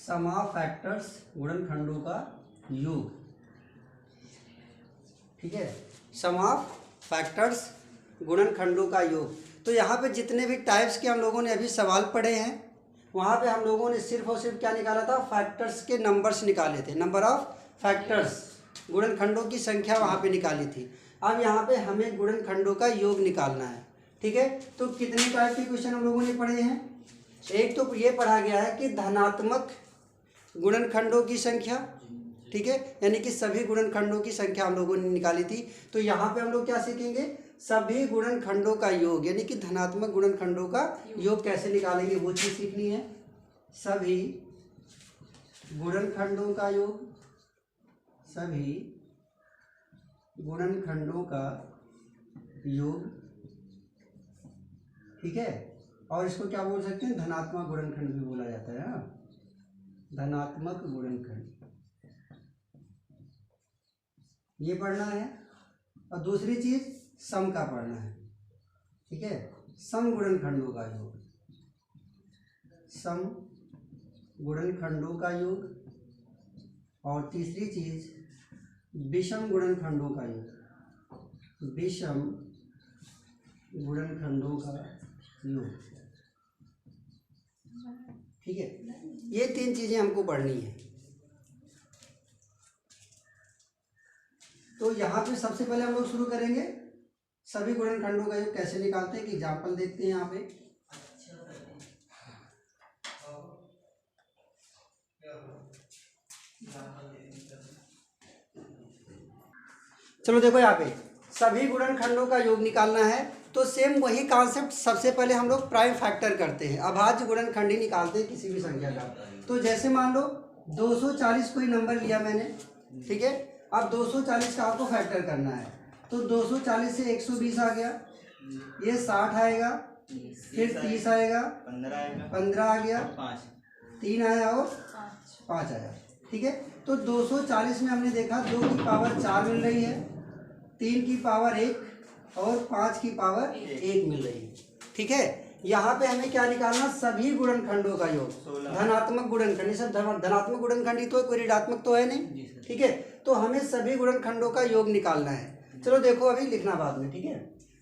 Some of factors गुणनखंडों का योग। ठीक है, सम ऑफ फैक्टर्स गुणनखंडों का योग। तो यहाँ पे जितने भी टाइप्स के हम लोगों ने अभी सवाल पढ़े हैं, वहाँ पे हम लोगों ने सिर्फ और सिर्फ क्या निकाला था, फैक्टर्स के नंबर्स निकाले थे, नंबर ऑफ फैक्टर्स, गुणनखंडों की संख्या वहाँ पे निकाली थी। अब यहाँ पे हमें गुणनखंडों का योग निकालना है। ठीक है, तो कितने टाइप के क्वेश्चन हम लोगों ने पढ़े हैं? एक तो ये पढ़ा गया है कि धनात्मक गुणनखंडों की संख्या, ठीक है, यानी कि सभी गुणनखंडों की संख्या हम लोगों ने निकाली थी। तो यहाँ पे हम लोग क्या सीखेंगे, सभी गुणनखंडों का योग, यानी कि धनात्मक गुणनखंडों का योग कैसे निकालेंगे वो चीज़ सीखनी है। सभी गुणनखंडों का योग, सभी गुणनखंडों का योग, ठीक है, और इसको क्या बोल सकते हैं, धनात्मक गुणनखंड भी बोला जाता है। हाँ, धनात्मक गुणनखंड ये पढ़ना है। और दूसरी चीज सम का पढ़ना है। ठीक है, सम गुणनखंडों का योग, सम गुणनखंडों का योग। और तीसरी चीज विषम गुणनखंडों का योग, विषम गुणनखंडों का योग। ठीक है, ये तीन चीजें हमको पढ़नी है। तो यहाँ पे सबसे पहले हम लोग शुरू करेंगे सभी गुणनखंडों का योग कैसे निकालते हैं, कि एग्जाम्पल देखते हैं यहाँ पे। चलो देखो यहाँ पे सभी गुणनखंडों का योग निकालना है, तो सेम वही कॉन्सेप्ट, सबसे पहले हम लोग प्राइम फैक्टर करते हैं, अभाज्य गुणनखंडी निकालते हैं किसी भी संख्या का। तो जैसे मान लो 240 कोई नंबर लिया मैंने, ठीक है, अब 240 का आपको फैक्टर करना है। तो 240 से 120 आ गया, ये 60 आएगा, फिर 30 आएगा, 15 आ गया, 3 आया और 5 आया। ठीक है, तो 240 में हमने देखा 2 की पावर 4 मिल रही है, 3 की पावर 1 और 5 की पावर 1 मिल रही है। ठीक है, यहाँ पे हमें क्या निकालना, सभी गुणनखंडों का योग, धनात्मक गुणनखंड, सब धनात्मक गुणनखंड ही तो है, कोई ऋणात्मक तो है नहीं। ठीक है, तो हमें सभी गुणनखंडों का योग निकालना है। चलो देखो, अभी लिखना बाद में। ठीक है,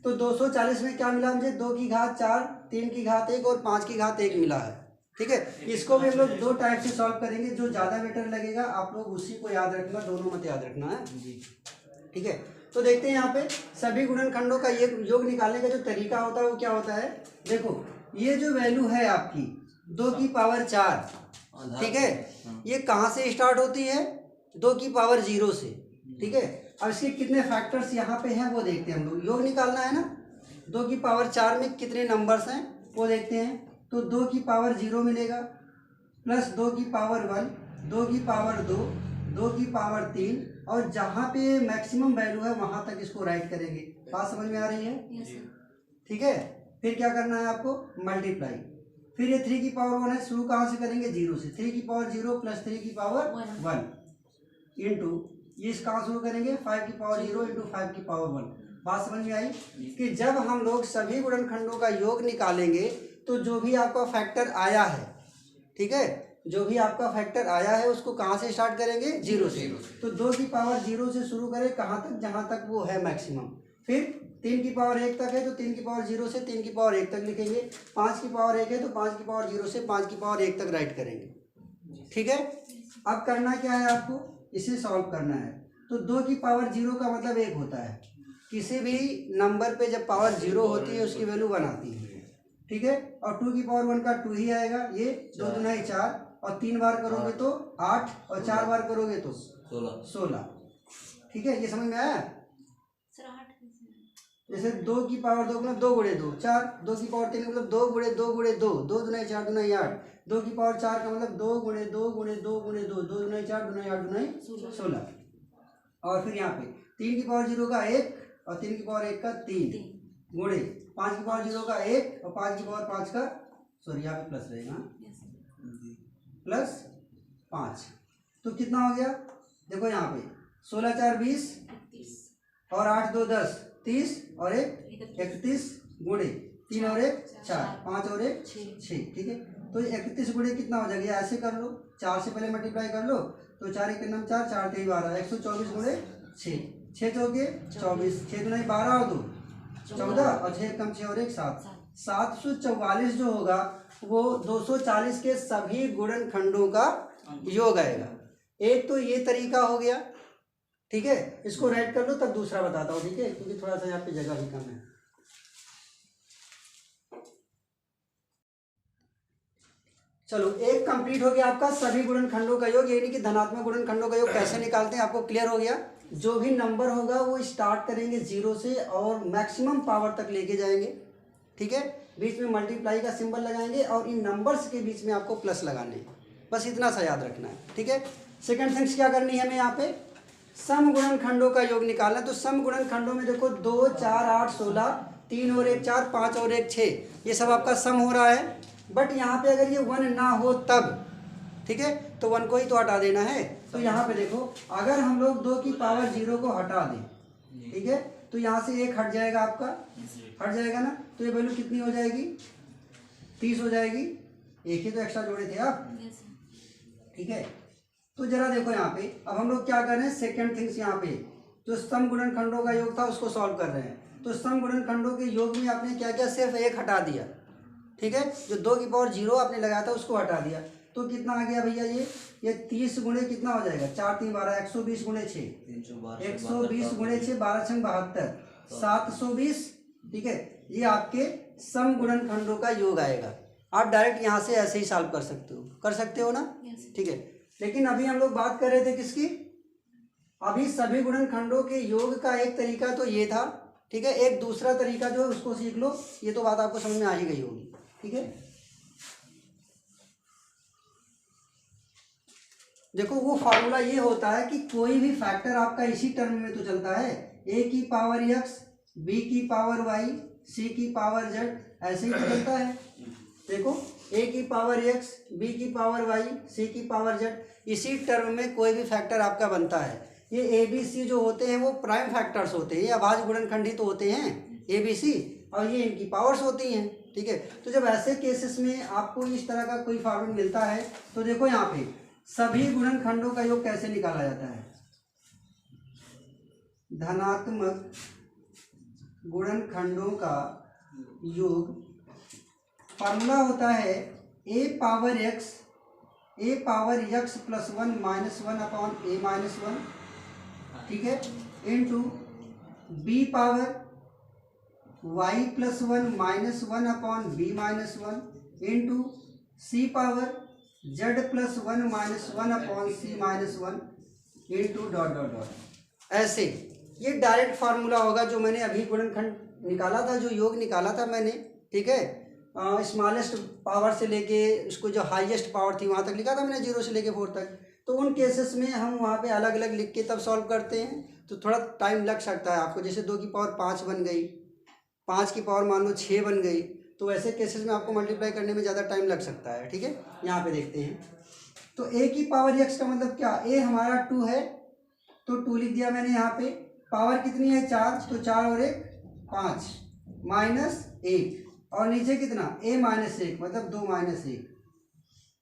तो 240 में क्या मिला मुझे, 2 की घात 4, 3 की घात 1 और 5 की घात 1 मिला है। ठीक है, इसको भी हम लोग दो टाइप से सॉल्व करेंगे, जो ज़्यादा बेटर लगेगा आप लोग उसी को याद रखना, दोनों मत याद रखना है। ठीक है, तो देखते हैं यहाँ पे सभी गुणनखंडों का ये योग निकालने का जो तरीका होता है वो क्या होता है। देखो, ये जो वैल्यू है आपकी 2 की पावर 4, ठीक है, ये कहाँ से स्टार्ट होती है, 2 की पावर 0 से। ठीक है, अब इसके कितने फैक्टर्स यहाँ पे हैं वो देखते हैं हम लोग, योग निकालना है ना। 2 की पावर 4 में कितने नंबर्स हैं वो देखते हैं। तो 2 की पावर 0 मिलेगा, प्लस 2 की पावर 1, 2 की पावर 2, 2 की पावर 3, और जहाँ पे मैक्सिमम वैल्यू है वहाँ तक इसको राइट करेंगे। बात समझ में आ रही है? ठीक है, फिर क्या करना है आपको, मल्टीप्लाई। फिर ये 3 की पावर 1 है, शुरू कहाँ से करेंगे, 0 से। 3 की पावर 0 प्लस 3 की पावर 1 इंटू ये कहाँ शुरू करेंगे, 5 की पावर 0 इंटू 5 की पावर 1। बात समझ में आई कि जब हम लोग सभी गुणनखंडों का योग निकालेंगे तो जो भी आपका फैक्टर आया है, ठीक है, जो भी आपका फैक्टर आया है उसको कहाँ से स्टार्ट करेंगे, 0 से। तो 2 की पावर 0 से शुरू करें कहाँ तक, जहाँ तक वो है मैक्सिमम। फिर 3 की पावर 1 तक है तो 3 की पावर 0 से 3 की पावर 1 तक लिखेंगे। 5 की पावर 1 है तो 5 की पावर 0 से 5 की पावर 1 तक राइट करेंगे। ठीक है, अब करना क्या है आपको, इसे सॉल्व करना है। तो 2 की पावर 0 का मतलब 1 होता है, किसी भी नंबर पे जब पावर 0 होती है उसकी वैल्यू 1 आती है। ठीक है, और 2 की पावर 1 का 2 ही आएगा, ये 2 दूना 4, और 3 बार करोगे तो 8, और 4 बार करोगे तो 16। ठीक है, ये समझ में आया। जैसे 2 की पावर 2 मतलब 2 गुणे 2 4, 2 की पावर 3 मतलब 2 गुणे 2 गुणे 2, 2 दूना 4 दूना 8, 2 की पावर 4 का मतलब 2 गुणे 2 गुणे 2 गुणे 2, 2 दूना 4 दूना 8 दूना 16। और फिर यहाँ पे 3 की पावर 0 का 1 और 3 की पावर 1 का 3 गुणे 5 की पावर 0 का 1 और 5 की पावर 5 का, सॉरी यहाँ पे प्लस रहेगा, प्लस 5। तो कितना हो गया, देखो यहाँ पे 16 4 20 और 8 2 10 30 और 1 31 गुणे 3 और 1 4, 5 और 1 6, ठीक है। तो 31 गुणे कितना हो जाएगा, ऐसे कर लो, 4 से पहले मल्टीप्लाई कर लो, तो 4 1 9 4, 4 3 12, 124 गुणे 6, 6 चौके 24, 6 दुना 12 और 2 14, और 6 कम 6 और 1 7, 744 जो होगा वो 240 के सभी गुणनखंडों का योग आएगा। एक तो ये तरीका हो गया, ठीक है, इसको राइट कर लो, तब दूसरा बताता हूँ, ठीक है, क्योंकि थोड़ा सा यहाँ पे जगह भी कम है। चलो, एक कंप्लीट हो गया आपका सभी गुणनखंडों का योग, यानी कि धनात्मक गुणनखंडों का योग कैसे निकालते हैं आपको क्लियर हो गया। जो भी नंबर होगा वो स्टार्ट करेंगे 0 से और मैक्सिमम पावर तक लेके जाएंगे, ठीक है। बीच में मल्टीप्लाई का सिंबल लगाएंगे और इन नंबर्स के बीच में आपको प्लस लगाने हैं, बस इतना सा याद रखना है, ठीक है। सेकंड थिंग्स क्या करनी है हमें यहाँ पे, सम गुणनखंडों का योग निकालना है। तो सम गुणनखंडों में देखो 2 4 8 16, 3 और 1 4, 5 और 1 6, ये सब आपका सम हो रहा है। बट यहाँ पे अगर ये 1 ना हो तब, ठीक है, तो 1 को ही तो हटा देना है। तो यहाँ पे देखो, अगर हम लोग 2 की पावर 0 को हटा दें, ठीक है, तो यहाँ से 1 हट जाएगा आपका, हट जाएगा ना, तो ये वैल्यू कितनी हो जाएगी, 30 हो जाएगी। एक ही तो एक्स्ट्रा जोड़े थे आप, ठीक है। तो जरा देखो यहाँ पे, अब हम लोग क्या कर रहे हैं, सेकंड थिंग्स यहाँ पे जो सम गुणनखंडों का योग था उसको सॉल्व कर रहे हैं। तो सम गुणनखंडों के योग में आपने क्या किया, सिर्फ 1 हटा दिया, ठीक है, जो 2 की पावर 0 आपने लगाया था उसको हटा दिया। तो कितना आ गया भैया, ये 30 गुणे कितना हो जाएगा, 4 3 12, 120 गुणे 6, 120 गुणे 6, 12 6 72, 720, ठीक है। ये आपके सम गुणनखंडों का योग आएगा। आप डायरेक्ट यहाँ से ऐसे ही सॉल्व कर सकते हो ना, ठीक है। लेकिन अभी हम लोग बात कर रहे थे किसकी, अभी सभी गुणनखंडों के योग का एक तरीका तो ये था, ठीक है। एक दूसरा तरीका जो है उसको सीख लो, ये तो बात आपको समझ में आ ही गई होगी, ठीक है। देखो, वो फार्मूला ये होता है कि कोई भी फैक्टर आपका इसी टर्म में तो चलता है, a की पावर x, b की पावर y, c की पावर z, ऐसे ही तो चलता है। देखो, a की पावर x, b की पावर y, c की पावर z, इसी टर्म में कोई भी फैक्टर आपका बनता है। ये a b c जो होते हैं वो प्राइम फैक्टर्स होते हैं, ये अभाज्य गुणनखंड ही तो होते हैं a b c, और ये इनकी पावर्स होती हैं, ठीक है। तो जब ऐसे केसेस में आपको इस तरह का कोई फॉर्मूला मिलता है, तो देखो यहाँ पे सभी गुणनखंडों का योग कैसे निकाला जाता है, धनात्मक गुणनखंडों का योग फार्मूला होता है a power x plus 1 minus 1 upon a minus 1, ठीक है, into b power y plus 1 minus 1 upon b minus 1, into c power z plus 1 minus 1 upon c minus 1, into dot dot dot. ऐसे ये direct formula होगा जो मैंने अभी गुणनखंड निकाला था, जो योग निकाला था मैंने, ठीक है। स्मॉलेस्ट पावर से लेके इसको जो हाईएस्ट पावर थी वहाँ तक लिखा था मैंने, 0 से लेके 4 तक। तो उन केसेस में हम वहाँ पे अलग अलग लिख के तब सॉल्व करते हैं, तो थोड़ा टाइम लग सकता है आपको। जैसे 2 की पावर 5 बन गई, 5 की पावर मान लो 6 बन गई, तो ऐसे केसेस में आपको मल्टीप्लाई करने में ज़्यादा टाइम लग सकता है, ठीक है। यहाँ पे देखते हैं, तो a की पावर x का मतलब क्या, a हमारा 2 है तो 2 लिख दिया मैंने यहाँ पे। पावर कितनी है 4, तो 4 और 1 5, माइनस 1, और नीचे कितना a माइनस 1 मतलब 2 माइनस 1,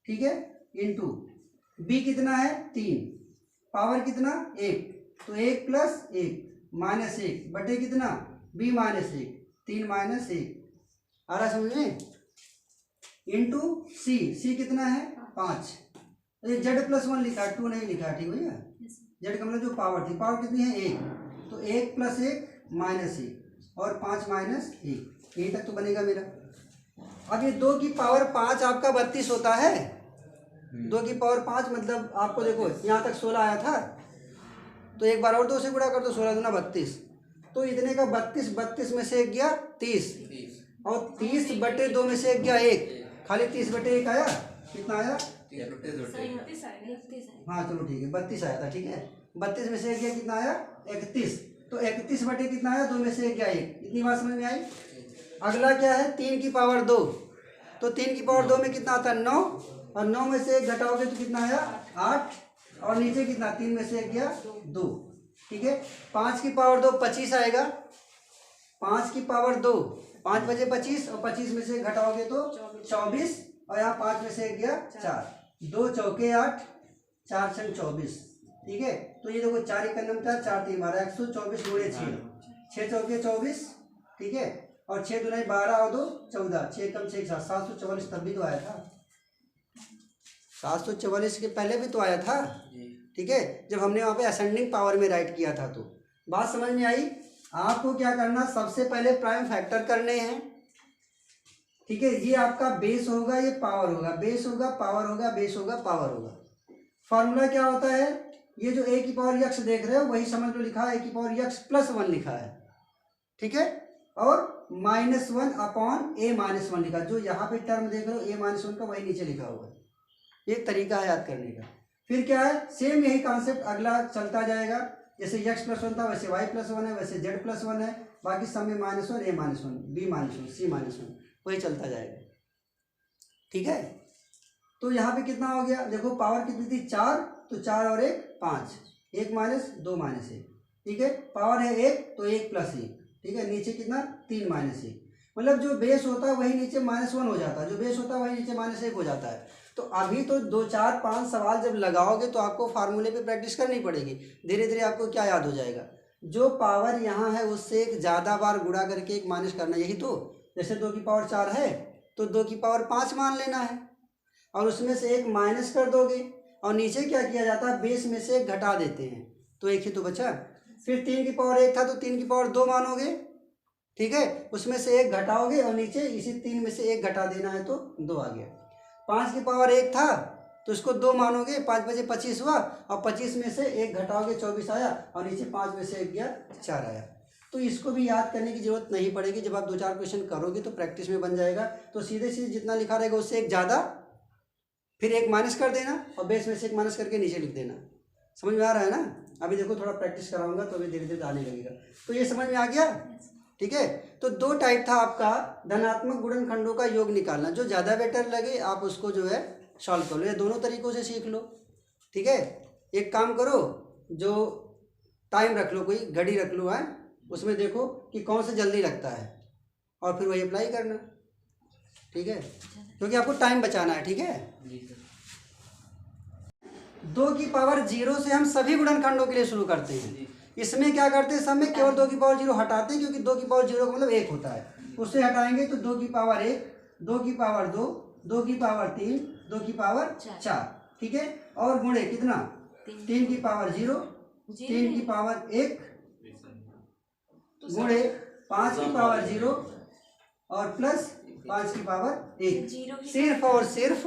ठीक है, इनटू b कितना है 3, पावर कितना 1, तो 1 प्लस 1 माइनस 1 बटे कितना b माइनस 1, 3 माइनस 1, आ रहा समझ में, इनटू c कितना है 5, ये z प्लस 1 लिखा है, 2 नहीं लिखा है, ठीक भैया। z का मतलब जो पावर थी, पावर कितनी है 1, तो 1 प्लस 1 माइनस 1 और 5 माइनस 1, यहीं तक तो बनेगा मेरा। अब ये 2 की पावर 5 आपका 32 होता है, 2 की पावर 5 मतलब आपको देखो यहाँ तक 16 आया था, तो एक बार और 2 से गुणा कर दो, 16 दूना 32, तो इतने का 32 में से 1 गया 30, और 30 बटे 2 में से 1 गया 1, खाली 30 बटे 1 आया, कितना आया, हाँ चलो ठीक है 32 आया था, ठीक है। 32 में से 1 गया कितना आया 31, तो 31 बटे कितना आया, 2 में से 1 गया 1, इतनी बात समझ में आई। अगला क्या है 3 की पावर 2, तो 3 की पावर 2 में कितना आता है 9, और 9 में से 1 घटाओगे तो कितना आया 8, और नीचे कितना 3 में से 1 गया 2, ठीक है। 5 की पावर 2 25 आएगा, 5 की पावर 2 5 बजे 25 और 25 में से घटाओगे तो 24 और यहाँ 5 में से 1 गया 4, 2 चौके 8, 4 छंग 24। ठीक है, तो ये देखो 4 1 4, 4 3 12, 124 गुणे 6, 6 चौके 24। ठीक है, और 6 दूनी 12 और 2 14, 6 कम 6 7, 744 तब भी तो आया था, 744 के पहले भी तो आया था। ठीक है, जब हमने वहाँ पे असेंडिंग पावर में राइट किया था। तो बात समझ में आई। आपको क्या करना, सबसे पहले प्राइम फैक्टर करने हैं। ठीक है, ये आपका बेस होगा, ये पावर होगा, बेस होगा पावर होगा, बेस होगा पावर होगा। फॉर्मूला क्या होता है, ये जो a की पावर यक्स देख रहे हो वही समझ लो लिखा है, a की पावर यक्स प्लस 1 लिखा है। ठीक है, और -1 अपॉन a -1 लिखा, जो यहाँ पे टर्म देख रहे हो a -1 का वही नीचे लिखा हुआ है। एक तरीका है याद करने का। फिर क्या है, सेम यही कॉन्सेप्ट अगला चलता जाएगा, जैसे x +1 था वैसे y +1 है, वैसे z +1 है, बाकी सब में -1 a -1 b -1 c -1 वही चलता जाएगा। ठीक है, तो यहाँ पे कितना हो गया, देखो पावर कितनी थी 4, तो 4 और 1 5, 1 माइनस 2 माइनस 1। ठीक है, पावर है 1 तो 1 + 1। ठीक है, नीचे कितना 3 - 1, मतलब जो बेस होता है वही नीचे -1 हो जाता है, जो बेस होता है वही नीचे -1 हो जाता है। तो अभी तो 2 4 5 सवाल जब लगाओगे तो आपको फार्मूले पे प्रैक्टिस करनी पड़ेगी। धीरे धीरे आपको क्या याद हो जाएगा, जो पावर यहाँ है उससे एक ज़्यादा बार गुणा करके एक माइनस करना, यही तो। जैसे 2 की पावर 4 है तो 2 की पावर 5 मान लेना है, और उसमें से एक माइनस कर दोगे, और नीचे क्या किया जाता है, बेस में से एक घटा देते हैं, तो एक ही तो बचा। फिर 3 की पावर 1 था तो 3 की पावर 2 मानोगे। ठीक है, उसमें से एक घटाओगे और नीचे इसी 3 में से एक घटा देना है तो 2 आ गया। 5 की पावर 1 था तो इसको 2 मानोगे, 5 बजे 25 हुआ, और 25 में से एक घटाओगे 24 आया, और नीचे 5 में से एक गया 4 आया। तो इसको भी याद करने की जरूरत नहीं पड़ेगी, जब आप 2 4 क्वेश्चन करोगे तो प्रैक्टिस में बन जाएगा। तो सीधे सीधे जितना लिखा रहेगा उससे एक ज़्यादा, फिर एक माइनस कर देना, और बेस में से एक माइनस करके नीचे लिख देना। समझ में आ रहा है ना। अभी देखो थोड़ा प्रैक्टिस कराऊंगा तो अभी धीरे धीरे आने लगेगा। तो ये समझ में आ गया। ठीक है, तो 2 टाइप था आपका धनात्मक गुणनखंडों का योग निकालना, जो ज़्यादा बेटर लगे आप उसको जो है सॉल्व कर लो, ये दोनों तरीकों से सीख लो। ठीक है, एक काम करो, जो टाइम रख लो, कोई घड़ी रख लो है, उसमें देखो कि कौन सा जल्दी लगता है, और फिर वही अप्लाई करना। ठीक है, क्योंकि आपको टाइम बचाना है। ठीक है, 2 की पावर 0 से हम सभी गुणनखंडों के लिए शुरू करते हैं। इसमें क्या करते हैं, सब में केवल 2 की पावर 0 हटाते हैं, क्योंकि 2 की पावर 0 का मतलब 1 होता है, उससे हटाएंगे तो 2 की पावर 1, 2 की पावर 2, 2 की पावर 3, 2 की पावर 4। ठीक है, और गुणे कितना, 3 की पावर 0, 3 की पावर 1, गुणे 5 की पावर 0 और प्लस 5 की पावर 1। सिर्फ और सिर्फ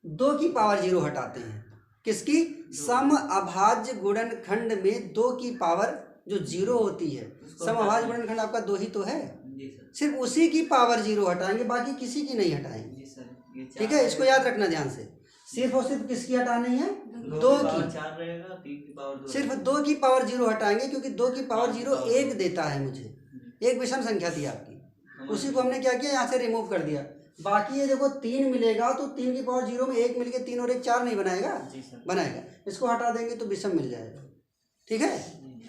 2 की पावर 0 हटाते हैं। किसकी, सम अभाज्य गुणनखंड में 2 की पावर जो 0 होती है, सम अभाज्य गुणनखंड आपका 2 ही तो है, सिर्फ उसी की पावर 0 हटाएंगे, बाकी किसी की नहीं हटाएंगे। ठीक है, इसको याद रखना ध्यान से। सिर्फ और सिर्फ किसकी हटानी है, 2 की, सिर्फ 2 की पावर 0 हटाएंगे, क्योंकि 2 की पावर 0 1 देता है मुझे, एक विषम संख्या थी आपकी, उसी को हमने क्या किया, यहाँ से रिमूव कर दिया। बाकी ये देखो 3 मिलेगा तो 3 की पावर 0 में 1 मिल के 3 और 1 4 नहीं बनाएगा, बनाएगा। इसको हटा देंगे तो विषम मिल जाएगा। ठीक है,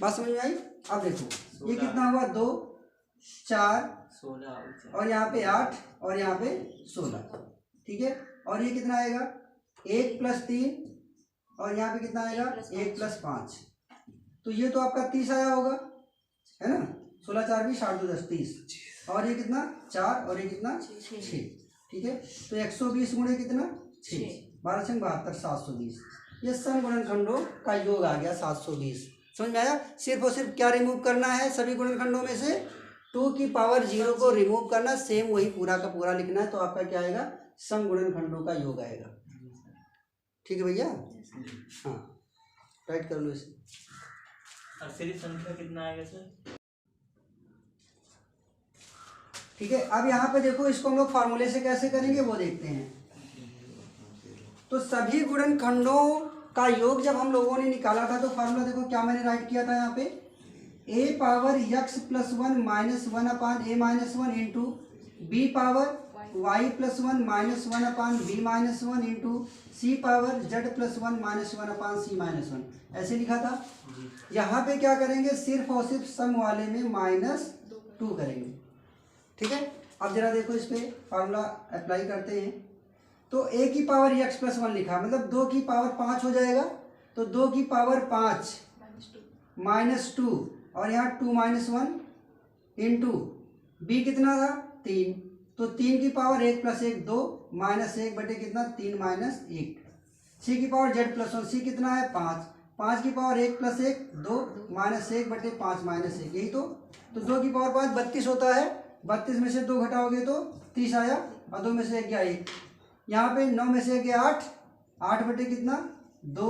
बात समझ में आई। अब देखो ये कितना हुआ, 2 4 16 और यहाँ पे 8 और यहाँ पे 16। ठीक है, और ये कितना आएगा, 1 + 3 और यहाँ पे कितना आएगा, 1 + 5, तो ये तो आपका 30 आया होगा, है ना। 16 4 20 8 2 10 30, और ये कितना 4 और ये कितना 6। ठीक है, तो 120 गुणे कितना 6, 12 6 72 720, ये सम गुणनखंडों का योग आ गया 720। समझ में आया। सिर्फ और सिर्फ क्या रिमूव करना है, सभी गुणनखंडों में से 2 की पावर 0 को रिमूव करना, सेम वही पूरा का पूरा लिखना है, तो आपका क्या आएगा, सम गुणनखंडों का योग आएगा। ठीक है भैया, हाँ राइट कर लो इसे। अक्षरी संख्या कितना आएगा सर। ठीक है, अब यहाँ पे देखो, इसको हम लोग फार्मूले से कैसे करेंगे वो देखते हैं। तो सभी गुणनखंडों का योग जब हम लोगों ने निकाला था तो फार्मूला देखो क्या मैंने राइट किया था यहाँ पे, a power x + 1 - 1/a-1 into b power y + 1 - 1/b-1 into c power z + 1 - 1/c-1, ऐसे लिखा था। यहाँ पे क्या करेंगे, सिर्फ और सिर्फ सम वाले में -2 करेंगे। ठीक है। अब जरा देखो इस पर फार्मूला अप्लाई करते हैं। तो a की पावर x प्लस 1 लिखा, मतलब 2 की पावर 5 हो जाएगा। तो 2 की पावर 5 -2 और यहाँ 2 - 1 इंटू b कितना था 3, तो 3 की पावर 1 प्लस 1 2 -1 बटे कितना 3 - 1। c की पावर z प्लस 1, c कितना है 5, 5 की पावर 1 प्लस 1 2 -1 बटे 5 - 1, यही तो 2 की पावर 5 32 होता है। 32 में से 2 घटाओगे तो 30 आया और 2 में से 1 गया 1। यहाँ पे 9 में से 1 गया 8, 8 बटे कितना 2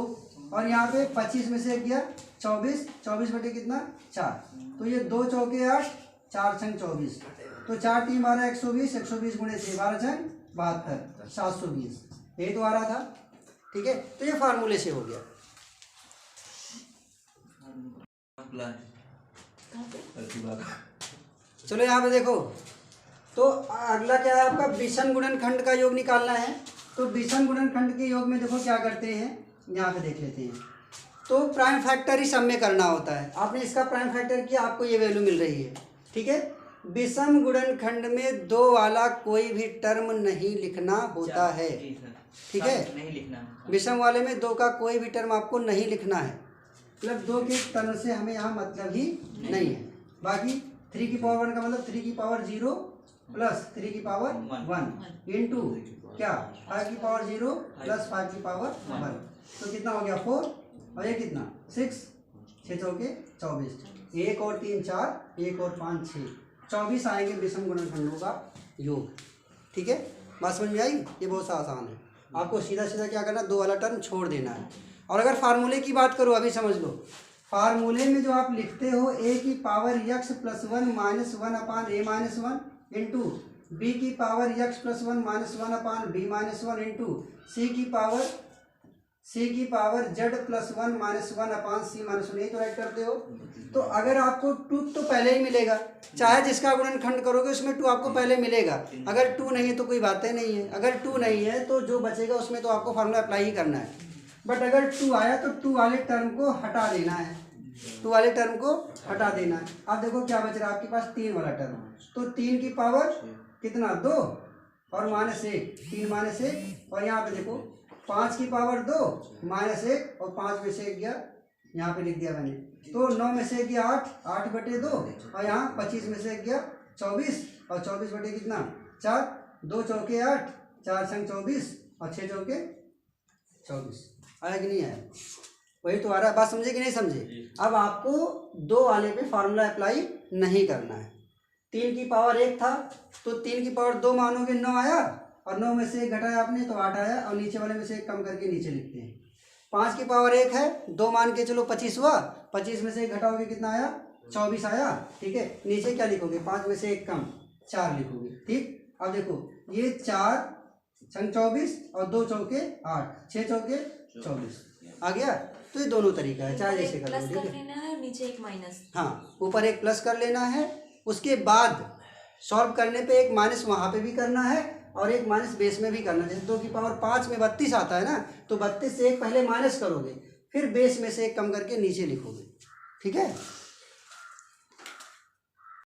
और यहाँ पे 25 में से 1 गया 24, 24 बटे कितना 4। तो ये 2 चौके 8, 4 छंग 24, तो 4 3 12 120, 120 गुणे 6 12 छंग 72, 720, यही तो आ रहा था। ठीक है, तो ये फार्मूले से हो गया। चलो यहाँ पे देखो, तो अगला क्या है आपका विषम गुणनखंड का योग निकालना है। तो विषम गुणनखंड के योग में देखो क्या करते हैं, यहाँ पे देख लेते हैं। तो प्राइम फैक्टर ही सब में करना होता है। आपने इसका प्राइम फैक्टर किया, आपको ये वैल्यू मिल रही है। ठीक है, विषम गुणनखंड में 2 वाला कोई भी टर्म नहीं लिखना होता है। ठीक है, नहीं लिखना, विषम वाले में 2 का कोई भी टर्म आपको नहीं लिखना है, मतलब 2 के टर्म से हमें यहाँ मतलब ही नहीं है। बाकी 3 की पावर 1 का मतलब 3 की पावर 0 प्लस 3 की पावर 1 इंटू क्या 5 की पावर 0 प्लस 5 की पावर 1, तो कितना हो गया 4 और ये कितना 6, 6 चौके 24, 1 और 3 4, 1 और 5 6, 24 आएंगे विषम गुणनखंडों का योग। ठीक है, बात समझ में आई? ये बहुत सा आसान है, आपको सीधा सीधा क्या करना, 2 वाला टर्म छोड़ देना है। और अगर फार्मूले की बात करो, अभी समझ लो, फार्मूले में जो आप लिखते हो a की power x plus 1 minus 1 upon a minus 1 into b की power x plus 1 minus 1 upon b minus 1 into c की power z plus 1 minus 1 upon c minus 1, यही तो राइट करते हो। तो अगर आपको 2 तो पहले ही मिलेगा, चाहे जिसका गुणनखंड करोगे उसमें 2 आपको पहले मिलेगा। अगर 2 नहीं है तो कोई बातें नहीं है, अगर 2 नहीं है तो जो बचेगा उसमें तो आपको फार्मूला अप्लाई ही करना है। बट अगर 2 आया तो 2 वाले टर्म को हटा देना है, 2 वाले टर्म को हटा देना है। अब देखो क्या बच रहा है आपके पास 3 वाला टर्म, तो 3 की पावर कितना 2 और -1, 3 -1 और यहाँ पे देखो 5 की पावर 2 -1 और 5 में से 1 गया, यहाँ पे लिख दिया मैंने। तो 9 में से 1 गया 8, 8 बटे 2 और यहाँ 25 में से 1 गया 24 और 24 बटे कितना 4, 2 चौके 8, 4 संग 24 और 6 चौके 24। आया कि नहीं आया? वही तो आ रहा है। बात समझे कि नहीं समझे? अब आपको 2 वाले पे फार्मूला अप्लाई नहीं करना है। 3 की पावर 1 था तो 3 की पावर 2 मानोगे 9 आया और 9 में से 1 घटाया आपने तो 8 आया और नीचे वाले में से 1 कम करके नीचे लिखते हैं। 5 की पावर 1 है, 2 मान के चलो 25 हुआ, 25 में से 1 घटाओगे कितना आया 24 आया। ठीक है, नीचे क्या लिखोगे 5 में से 1 कम 4 लिखोगे। ठीक, अब देखो ये 4 छंग 24 और 2 चौके 8, 6 चौके 24 आ गया। तो ये दोनों तरीका है, चाहे जैसे कर लो। ठीक है, नीचे 1 माइनस, हाँ ऊपर 1 प्लस कर लेना है, उसके बाद सॉल्व करने पे 1 माइनस वहाँ पे भी करना है और 1 माइनस बेस में भी करना है। जैसे 2 की पावर 5 में 32 आता है ना, तो 32 से 1 पहले माइनस करोगे, फिर बेस में से 1 कम करके नीचे लिखोगे। ठीक है।